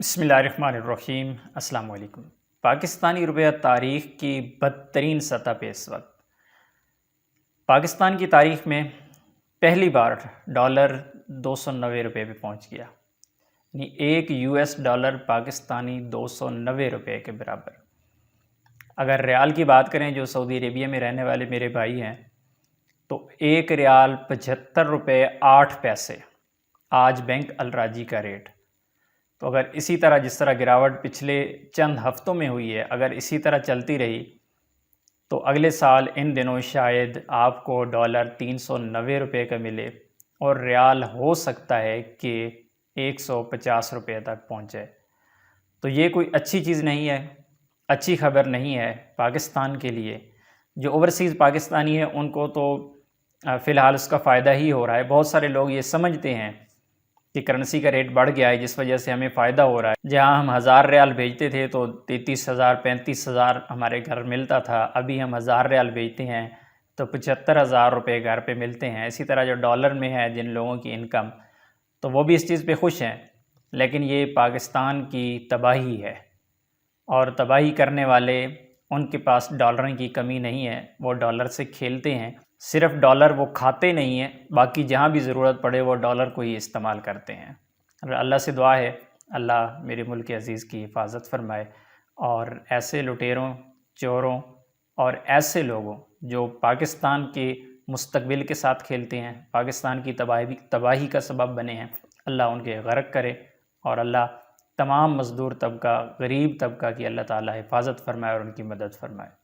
بسم اللہ الرحمن الرحیم۔ السلام علیکم۔ پاکستانی روپیہ تاریخ کی بدترین سطح پہ اس وقت پاکستان کی تاریخ میں پہلی بار ڈالر 290 روپے پہ پہنچ گیا، یعنی ایک $1 پاکستانی 290 روپے کے برابر۔ اگر ریال کی بات کریں، جو سعودی عربیہ میں رہنے والے میرے بھائی ہیں، تو ایک ریال 75 روپے 8 پیسے آج بینک الراجی کا ریٹ۔ تو اگر اسی طرح جس طرح گراوٹ پچھلے چند ہفتوں میں ہوئی ہے، اگر اسی طرح چلتی رہی تو اگلے سال ان دنوں شاید آپ کو ڈالر 390 روپے کا ملے اور ریال ہو سکتا ہے کہ 150 روپے تک پہنچے۔ تو یہ کوئی اچھی چیز نہیں ہے، اچھی خبر نہیں ہے پاکستان کے لیے۔ جو اوورسیز پاکستانی ہیں ان کو تو فی الحال اس کا فائدہ ہی ہو رہا ہے۔ بہت سارے لوگ یہ سمجھتے ہیں کہ کرنسی کا ریٹ بڑھ گیا ہے جس وجہ سے ہمیں فائدہ ہو رہا ہے۔ جہاں ہم 1000 ریال بھیجتے تھے تو 33,000 35,000 ہمارے گھر ملتا تھا، ابھی ہم 1000 ریال بھیجتے ہیں تو 75,000 روپے گھر پہ ملتے ہیں۔ اسی طرح جو ڈالر میں ہے جن لوگوں کی انکم، تو وہ بھی اس چیز پہ خوش ہیں، لیکن یہ پاکستان کی تباہی ہے، اور تباہی کرنے والے ان کے پاس ڈالروں کی کمی نہیں ہے، وہ ڈالر سے کھیلتے ہیں۔ صرف ڈالر وہ کھاتے نہیں ہیں، باقی جہاں بھی ضرورت پڑے وہ ڈالر کو ہی استعمال کرتے ہیں۔ اللہ سے دعا ہے اللہ میرے ملک عزیز کی حفاظت فرمائے، اور ایسے لٹیروں، چوروں اور ایسے لوگوں جو پاکستان کے مستقبل کے ساتھ کھیلتے ہیں، پاکستان کی تباہی کا سبب بنے ہیں، اللہ ان کے غرق کرے، اور اللہ تمام مزدور طبقہ، غریب طبقہ کی اللہ تعالی حفاظت فرمائے اور ان کی مدد فرمائے۔